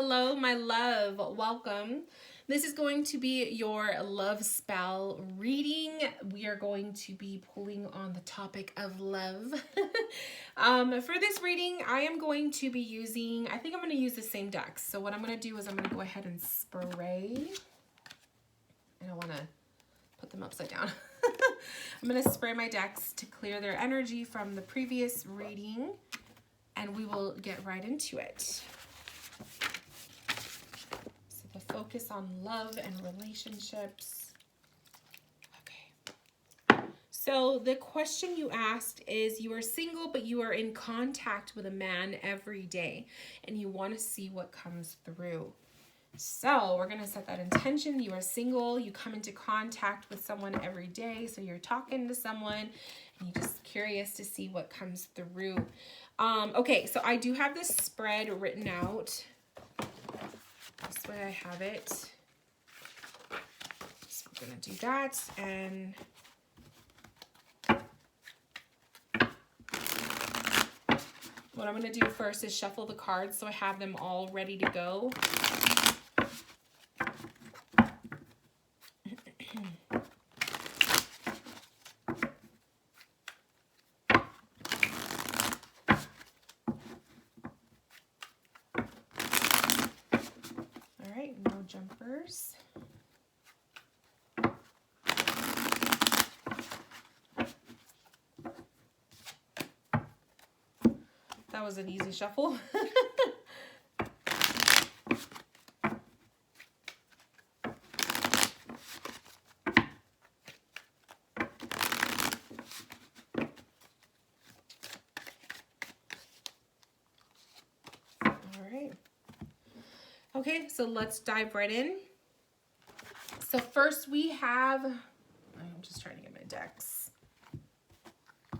Hello, my love. Welcome. This is going to be your love spell reading. We are going to be pulling on the topic of love. For this reading, I am going to be using, I think I'm going to use the same decks. So what I'm going to do is I'm going to go ahead and spray. I don't want to put them upside down. I'm going to spray my decks to clear their energy from the previous reading, and we will get right into it. So the focus on love and relationships. Okay. So the question you asked is, you are single, but you are in contact with a man every day, and you want to see what comes through. So we're going to set that intention. You are single, you come into contact with someone every day. So you're talking to someone and you're just curious to see what comes through. Okay, so I do have this spread written out. This way I have it. So we're going to do that. And what I'm going to do first is shuffle the cards so I have them all ready to go. No jumpers. That was an easy shuffle. All right. Okay, so let's dive right in. So first we have, I'm just trying to get my decks.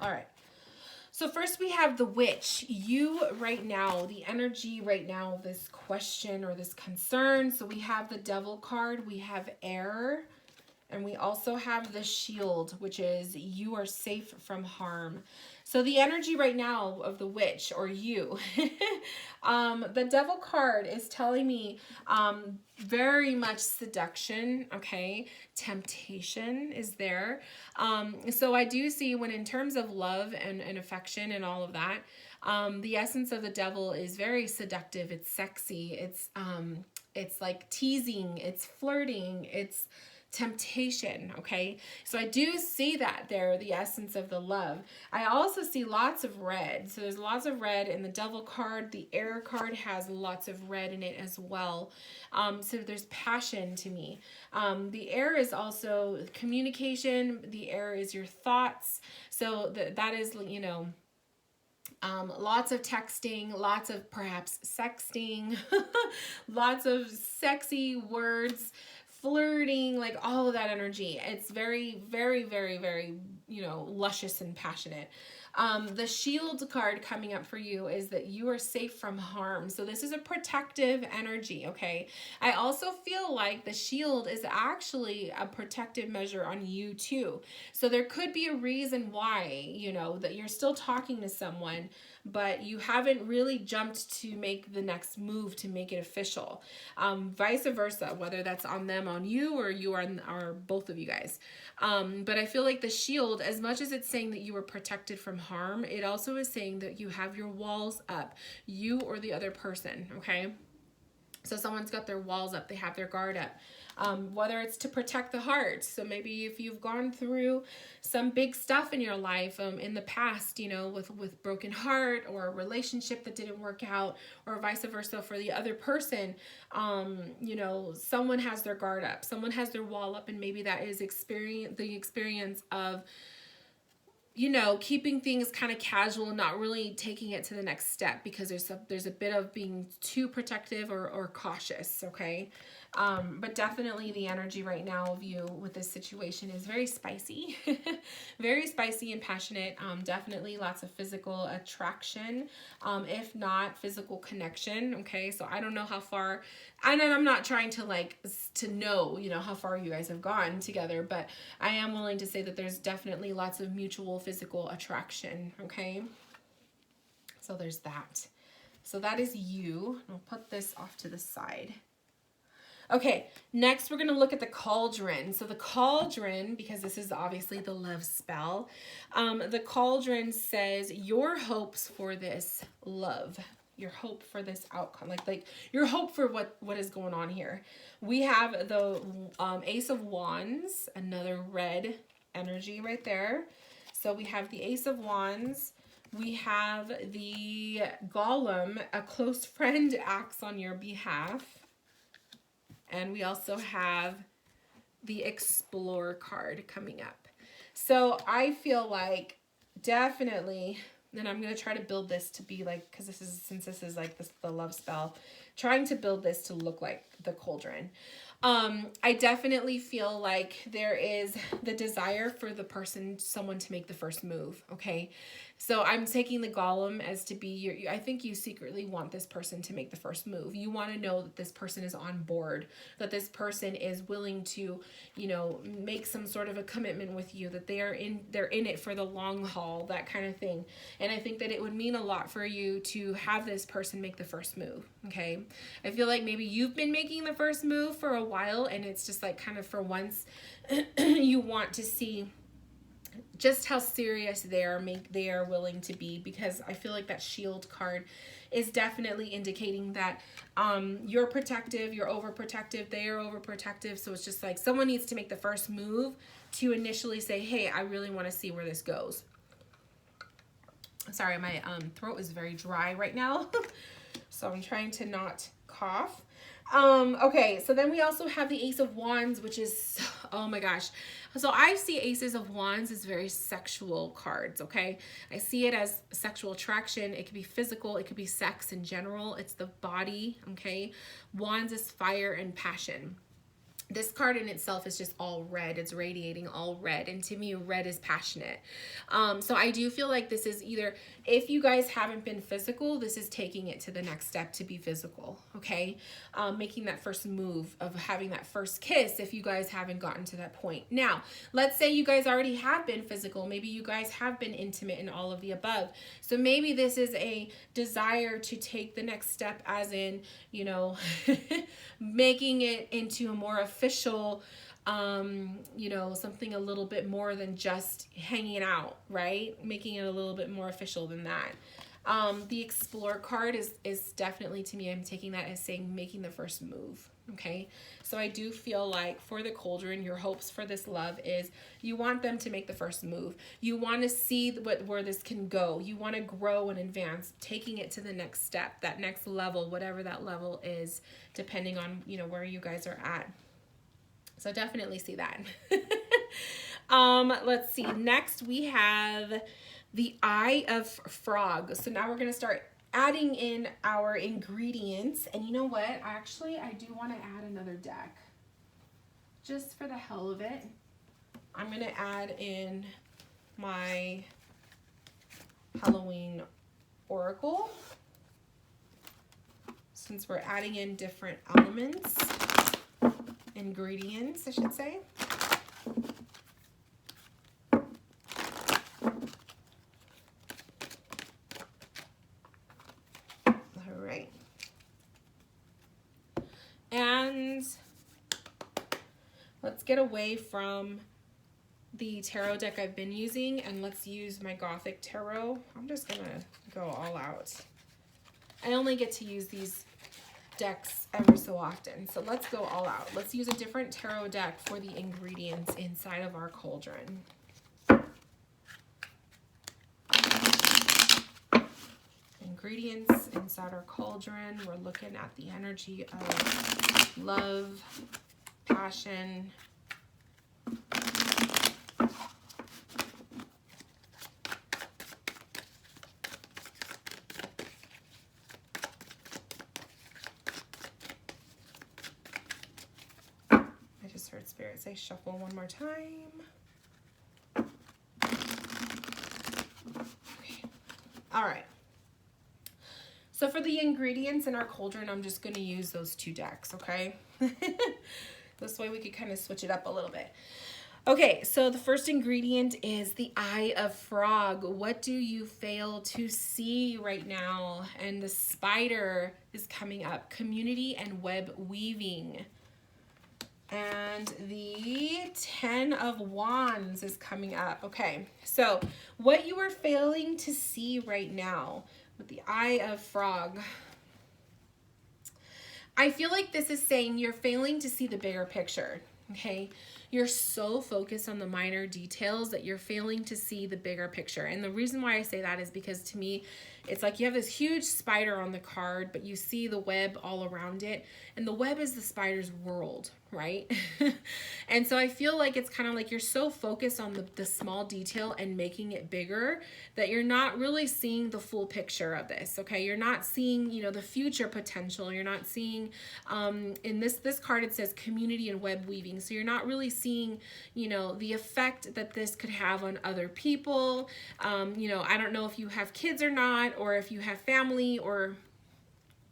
All right. So first we have the Witch. You right now, the energy right now, this question or this concern. So we have the Devil card, we have Air, and we also have the Shield, which is you are safe from harm. So the energy right now of the Witch, or you, the Devil card is telling me very much seduction, okay? Temptation is there. So I do see when in terms of love and affection and all of that, the essence of the Devil is very seductive. It's sexy. It's like teasing. It's flirting. It's temptation, okay? So I do see that there, the essence of the love. I also see lots of red. So there's lots of red in the Devil card. The Air card has lots of red in it as well. So there's passion to me. The Air is also communication. The Air is your thoughts. So that is, you know, lots of texting, lots of perhaps sexting, lots of sexy words, flirting, like all of that energy. It's very, very, very, very, you know, luscious and passionate. The Shield card coming up for you is that you are safe from harm. So this is a protective energy, okay? I also feel like the Shield is actually a protective measure on you too. So there could be a reason why, you know, that you're still talking to someone, but you haven't really jumped to make the next move to make it official. Vice versa, whether that's on them, on you, or you are both of you guys. But I feel like the Shield, as much as it's saying that you were protected from harm, it also is saying that you have your walls up, you or the other person, okay? So someone's got their walls up, they have their guard up. Whether it's to protect the heart. So maybe if you've gone through some big stuff in your life in the past, you know, with broken heart or a relationship that didn't work out, or vice versa for the other person, you know, someone has their guard up, someone has their wall up, and maybe that is the experience of, you know, keeping things kind of casual and not really taking it to the next step because there's a bit of being too protective or cautious, okay? But definitely the energy right now of you with this situation is very spicy, very spicy and passionate. Definitely lots of physical attraction, if not physical connection. Okay. So I don't know how far, and I'm not trying to know, you know, how far you guys have gone together, but I am willing to say that there's definitely lots of mutual physical attraction. Okay. So there's that. So that is you. I'll put this off to the side. Okay, next we're going to look at the cauldron. So the cauldron, because this is obviously the love spell, the cauldron says your hopes for this love, your hope for this outcome, like your hope for what is going on here. We have the Ace of Wands, another red energy right there. So we have the Ace of Wands. We have the Golem, a close friend acts on your behalf. And we also have the Explorer card coming up. So I feel like definitely, and I'm going to try to build this to be like, because since this is like the love spell, trying to build this to look like the cauldron. I definitely feel like there is the desire for someone to make the first move. Okay. So I'm taking the Golem as to be I think you secretly want this person to make the first move. You want to know that this person is on board, that this person is willing to, make some sort of a commitment with you, that they're in it for the long haul, that kind of thing. And I think that it would mean a lot for you to have this person make the first move. Okay. I feel like maybe you've been making the first move for a while, and it's just like kind of for once you want to see just how serious they are willing to be, because I feel like that Shield card is definitely indicating that you're protective, you're overprotective, they are overprotective. So it's just like someone needs to make the first move to initially say, hey, I really want to see where this goes. Sorry, my throat is very dry right now. So I'm trying to not cough. Okay, so then we also have the Ace of Wands, which is, oh my gosh. So I see Aces of Wands as very sexual cards, okay? I see it as sexual attraction. It could be physical. It could be sex in general. It's the body, okay? Wands is fire and passion. This card in itself is just all red. It's radiating all red. And to me, red is passionate. So I do feel like this is either, if you guys haven't been physical, this is taking it to the next step to be physical, okay? Making that first move of having that first kiss if you guys haven't gotten to that point. Now, let's say you guys already have been physical. Maybe you guys have been intimate and all of the above. So maybe this is a desire to take the next step, as in, making it into a more official, something a little bit more than just hanging out, right? Making it a little bit more official than that. The Explorer card is definitely, to me, I'm taking that as saying making the first move. Okay. So I do feel like for the cauldron, your hopes for this love is you want them to make the first move. You want to see where this can go. You want to grow and advance, taking it to the next step, that next level, whatever that level is, depending on, where you guys are at. So definitely see that. Let's see. Next we have the Eye of Frog. So now we're going to start adding in our ingredients. And you know what? Actually, I do want to add another deck. Just for the hell of it. I'm going to add in my Halloween Oracle. Since we're adding in different elements, ingredients, I should say. And let's get away from the tarot deck I've been using and let's use my Gothic Tarot. I'm just gonna go all out. I only get to use these decks every so often, so let's go all out. Let's use a different tarot deck for the ingredients inside of our cauldron. Ingredients inside our cauldron. We're looking at the energy of love, passion, I just heard Spirit say shuffle one more time. Okay. All right. So for the ingredients in our cauldron, I'm just going to use those two decks, okay? This way we could kind of switch it up a little bit. Okay, so the first ingredient is the eye of frog. What do you fail to see right now? And the spider is coming up. Community and web weaving. And the 10 of Wands is coming up. Okay, so what you are failing to see right now with the eye of frog. I feel like this is saying you're failing to see the bigger picture, okay? You're so focused on the minor details that you're failing to see the bigger picture. And the reason why I say that is because to me, it's like you have this huge spider on the card, but you see the web all around it. And the web is the spider's world, right? And so I feel like it's kind of like you're so focused on the small detail and making it bigger that you're not really seeing the full picture of this, okay? You're not seeing, you know, the future potential. You're not seeing, in this card it says community and web weaving. So you're not really seeing, you know, the effect that this could have on other people. You know, I don't know if you have kids or not, or if you have family or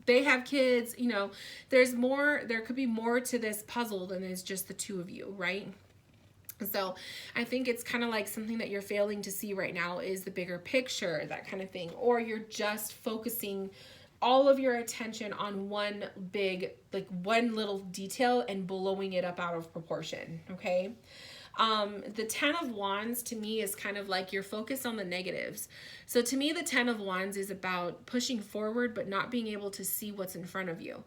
they have kids, you know, there's more, there could be more to this puzzle than is just the two of you, right? So I think it's kind of like something that you're failing to see right now is the bigger picture, that kind of thing. Or you're just focusing all of your attention on one big, like one little detail and blowing it up out of proportion, okay? The 10 of Wands to me is kind of like you're focused on the negatives. So to me, the 10 of Wands is about pushing forward, but not being able to see what's in front of you.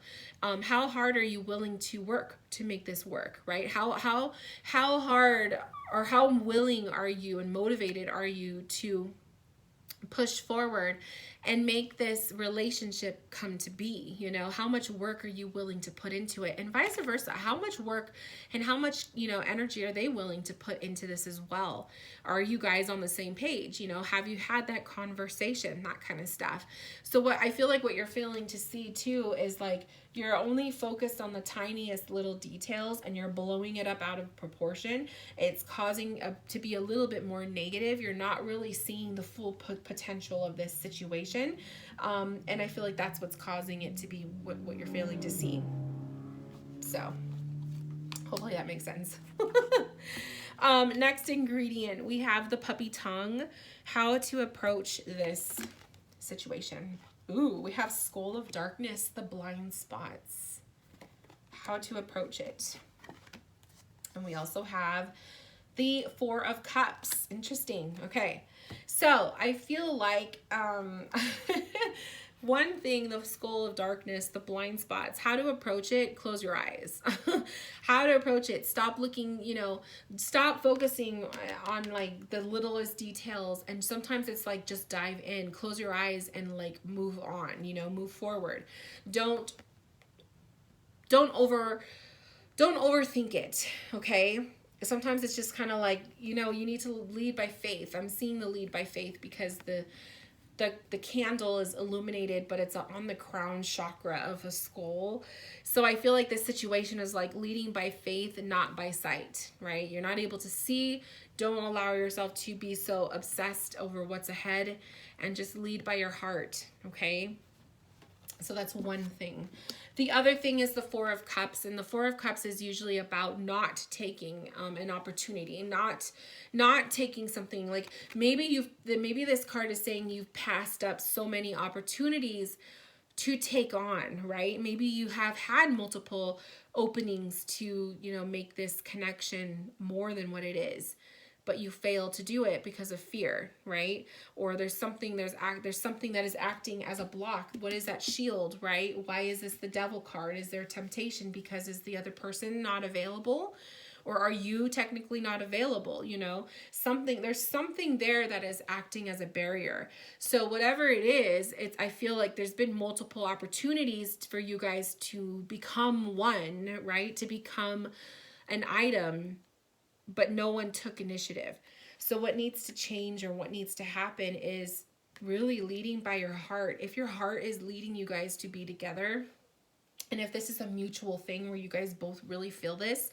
How hard are you willing to work to make this work, right? How hard or how willing are you and motivated are you to push forward and make this relationship come to be? You know, how much work are you willing to put into it, and vice versa? How much work and how much, you know, energy are they willing to put into this as well? Are you guys on the same page? You know, have you had that conversation, that kind of stuff? So what I feel like what you're failing to see too is like you're only focused on the tiniest little details and you're blowing it up out of proportion. It's causing to be a little bit more negative. You're not really seeing the full potential of this situation. And I feel like that's what's causing it to be what you're failing to see. So hopefully that makes sense. Next ingredient, we have the puppy tongue. How to approach this situation. Ooh, we have Skull of Darkness, the blind spots. How to approach it. And we also have the Four of Cups. Interesting. Okay. So I feel like one thing, the Skull of Darkness, the blind spots, how to approach it, close your eyes. How to approach it, stop looking, you know, stop focusing on like the littlest details. And sometimes it's like just dive in, close your eyes and like move on, you know, move forward. Don't overthink it, okay? Sometimes it's just kind of like, you know, you need to lead by faith. I'm seeing the lead by faith because the candle is illuminated, but it's on the crown chakra of a skull. So I feel like this situation is like leading by faith and not by sight, right? You're not able to see. Don't allow yourself to be so obsessed over what's ahead and just lead by your heart, okay? So that's one thing. The other thing is the Four of Cups, and the Four of Cups is usually about not taking an opportunity, not taking something. Like maybe this card is saying you've passed up so many opportunities to take on, right? Maybe you have had multiple openings to, you know, make this connection more than what it is, but you fail to do it because of fear, right? Or there's something that is acting as a block. What is that shield, right? Why is this the Devil card? Is there temptation because is the other person not available? Or are you technically not available? You know, there's something there that is acting as a barrier. So whatever it is, I feel like there's been multiple opportunities for you guys to become one, right? To become an item, but no one took initiative. So what needs to change or what needs to happen is really leading by your heart. If your heart is leading you guys to be together, and if this is a mutual thing where you guys both really feel this,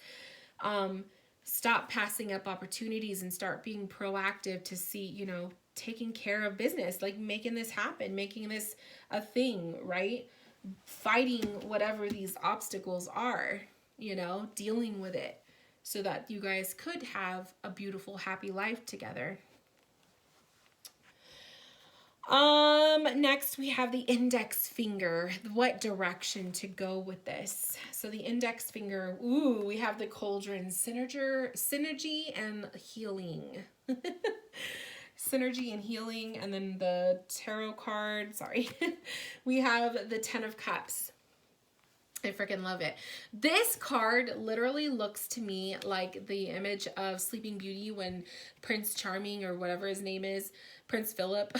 stop passing up opportunities and start being proactive to see, you know, taking care of business, like making this happen, making this a thing, right? Fighting whatever these obstacles are, you know, dealing with it. so that you guys could have a beautiful, happy life together. Next we have the index finger. What direction to go with this? So the index finger, ooh, we have the cauldron, synergy and healing. Synergy and healing. And then the tarot card, sorry. We have the 10 of Cups. I freaking love it. This card literally looks to me like the image of Sleeping Beauty when Prince Charming, or whatever his name is, Prince Philip,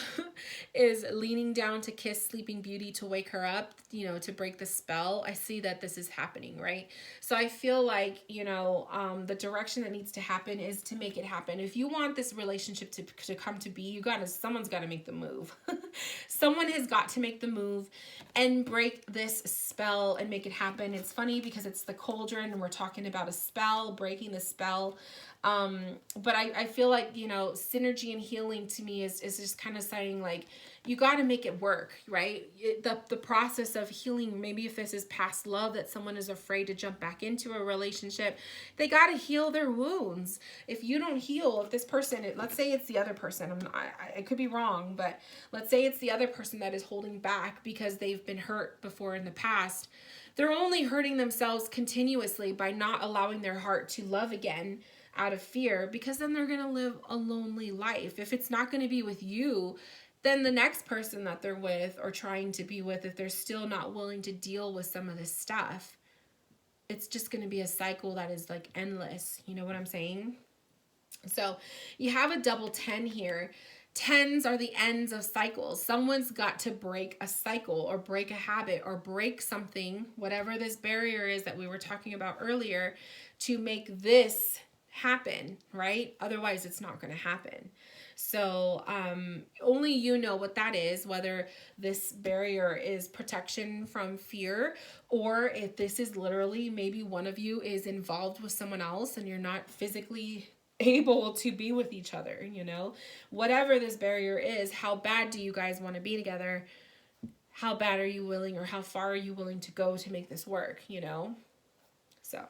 is leaning down to kiss Sleeping Beauty to wake her up, you know, to break the spell. I see that this is happening, right? So I feel like, you know, the direction that needs to happen is to make it happen. If you want this relationship to come to be, someone's got to make the move. Someone has got to make the move and break this spell and make it happen. It's funny because it's the cauldron and we're talking about a spell, breaking the spell. But I feel like, you know, synergy and healing to me is just kind of saying like, you got to make it work, right? The process of healing, maybe if this is past love that someone is afraid to jump back into a relationship, they got to heal their wounds. If you don't heal, if this person, let's say it's the other person, I could be wrong, but let's say it's the other person that is holding back because they've been hurt before in the past. They're only hurting themselves continuously by not allowing their heart to love again out of fear, because then they're going to live a lonely life. If it's not going to be with you, then the next person that they're with or trying to be with, if they're still not willing to deal with some of this stuff, it's just going to be a cycle that is like endless. You know what I'm saying? So you have a double 10 here. 10s are the ends of cycles. Someone's got to break a cycle or break a habit or break something, whatever this barrier is that we were talking about earlier, to make this happen, right? Otherwise, it's not going to happen. So only you know what that is, whether this barrier is protection from fear, or if this is literally maybe one of you is involved with someone else and you're not physically able to be with each other, you know, whatever this barrier is. How bad do you guys want to be together? How bad are you willing, or how far are you willing to go to make this work, you know? So,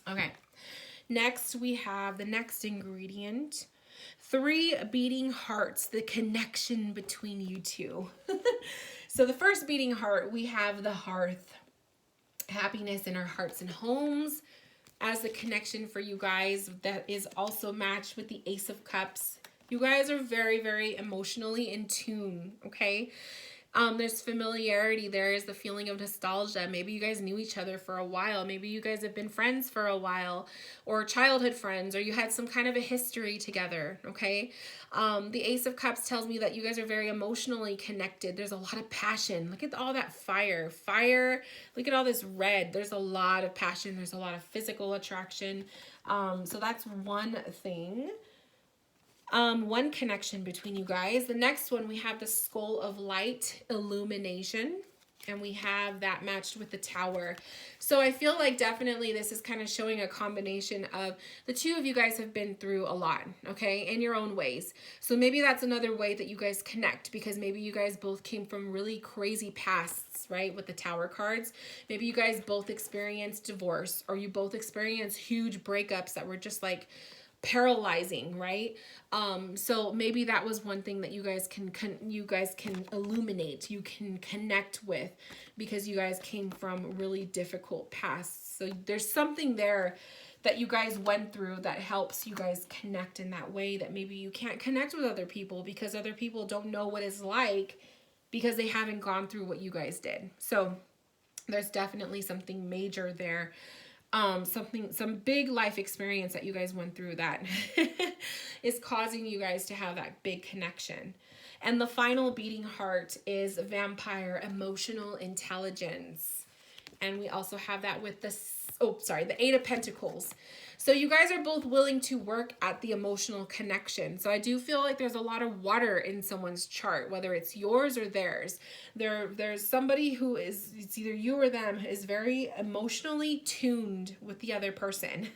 okay. Next, we have the next ingredient, 3 beating hearts, the connection between you two. So the first beating heart, we have the hearth, happiness in our hearts and homes as the connection for you guys. That is also matched with the Ace of Cups. You guys are very, very emotionally in tune, okay? There's familiarity. There is the feeling of nostalgia. Maybe you guys knew each other for a while. Maybe you guys have been friends for a while, or childhood friends, or you had some kind of a history together, okay? The Ace of Cups tells me that you guys are very emotionally connected. There's a lot of passion. Look at all that fire. Look at all this red. There's a lot of passion. There's a lot of physical attraction. So that's one thing. One connection between you guys. The next one, we have the Skull of Light, illumination, and we have that matched with the Tower. So I feel like definitely this is kind of showing a combination of the two of you guys have been through a lot, okay, in your own ways. So maybe that's another way that you guys connect, because maybe you guys both came from really crazy pasts, right, with the Tower cards. Maybe you guys both experienced divorce, or you both experienced huge breakups that were just like paralyzing, right? So maybe that was one thing that you guys can illuminate, you can connect with, because you guys came from really difficult pasts. So there's something there that you guys went through that helps you guys connect in that way that maybe you can't connect with other people, because other people don't know what it's like because they haven't gone through what you guys did. So there's definitely something major there. Some big life experience that you guys went through that is causing you guys to have that big connection. And the final beating heart is vampire, emotional intelligence. And we also have that with the 8 of Pentacles. So you guys are both willing to work at the emotional connection. So I do feel like there's a lot of water in someone's chart, whether it's yours or theirs. There's somebody who is, it's either you or them, is very emotionally tuned with the other person.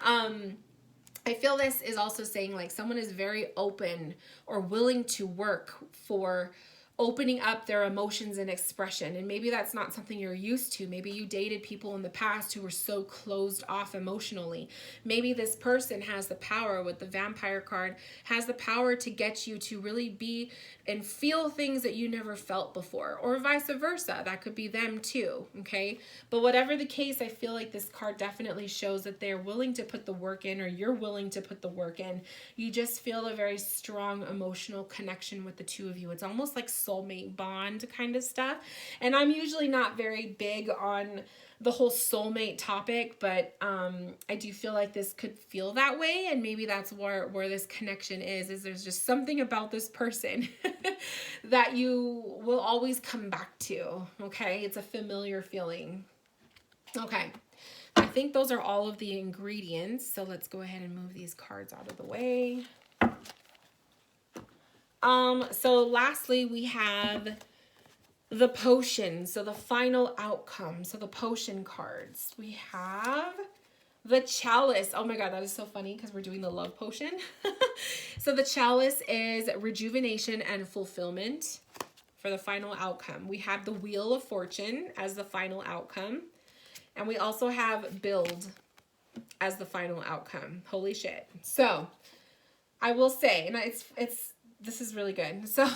I feel this is also saying like someone is very open or willing to work for opening up their emotions and expression. And maybe that's not something you're used to. Maybe you dated people in the past who were so closed off emotionally. Maybe this person has the power, with the Vampire card, has the power to get you to really be and feel things that you never felt before, or vice versa. That could be them too, okay? But whatever the case, I feel like this card definitely shows that they're willing to put the work in, or you're willing to put the work in. You just feel a very strong emotional connection with the two of you. It's almost like soulmate bond kind of stuff. And I'm usually not very big on the whole soulmate topic, but I do feel like this could feel that way, and maybe that's where this connection is there's just something about this person that you will always come back to, okay? It's a familiar feeling. Okay, I think those are all of the ingredients, so let's go ahead and move these cards out of the way. So lastly, we have the potion, so the final outcome. So the potion cards. We have the chalice. Oh my God, that is so funny because we're doing the love potion. So the chalice is rejuvenation and fulfillment for the final outcome. We have the Wheel of Fortune as the final outcome. And we also have build as the final outcome. Holy shit. So I will say, and this is really good. So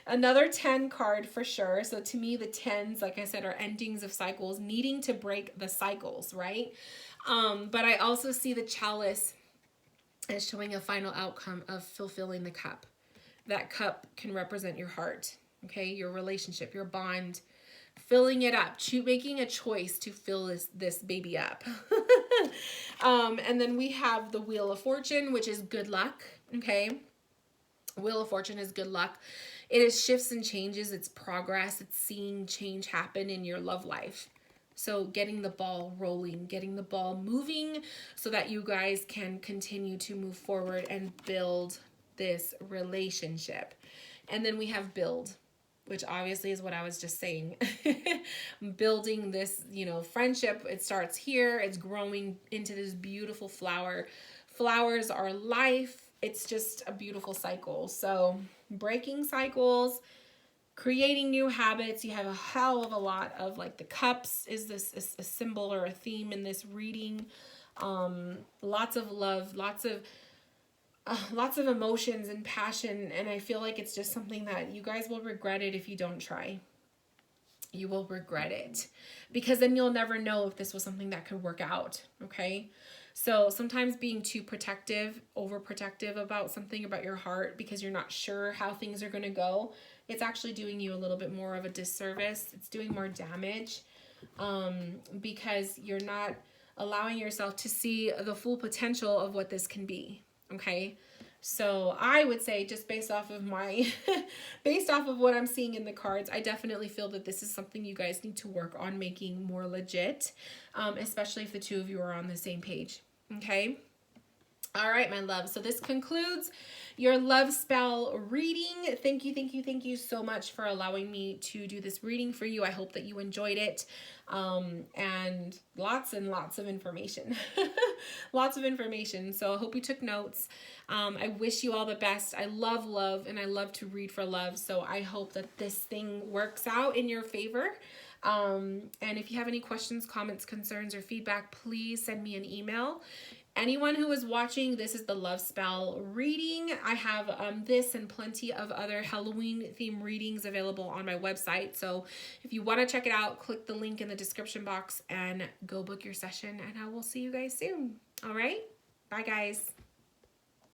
another 10 card for sure. So to me, the 10s, like I said, are endings of cycles, needing to break the cycles, right? But I also see the chalice as showing a final outcome of fulfilling the cup. That cup can represent your heart, okay? Your relationship, your bond, filling it up, making a choice to fill this baby up. And then we have the Wheel of Fortune, which is good luck, okay? Wheel of Fortune is good luck. It is shifts and changes. It's progress. It's seeing change happen in your love life. So getting the ball rolling, getting the ball moving so that you guys can continue to move forward and build this relationship. And then we have build, which obviously is what I was just saying. Building this, friendship. It starts here. It's growing into this beautiful flower. Flowers are life. It's just a beautiful cycle. So breaking cycles, creating new habits. You have a hell of a lot of, like, the cups is a symbol or a theme in this reading. Lots of love, lots of emotions and passion. And I feel like it's just something that you guys will regret it if you don't try. You will regret it, because then you'll never know if this was something that could work out. Okay. So sometimes being too protective, overprotective about something, about your heart, because you're not sure how things are going to go, it's actually doing you a little bit more of a disservice. It's doing more damage, because you're not allowing yourself to see the full potential of what this can be. Okay. So I would say, just based off of what I'm seeing in the cards, I definitely feel that this is something you guys need to work on making more legit, especially if the two of you are on the same page. Okay. All right, my love. So this concludes your love spell reading. Thank you so much for allowing me to do this reading for you. I hope that you enjoyed it. And lots of information. Lots of information. So I hope you took notes. I wish you all the best. I love love, and I love to read for love. So I hope that this thing works out in your favor. And if you have any questions, comments, concerns, or feedback, please send me an email. Anyone who is watching, this is the love spell reading. I have this and plenty of other Halloween theme readings available on my website. So if you want to check it out, click the link in the description box and go book your session, and I will see you guys soon. All right. Bye, guys.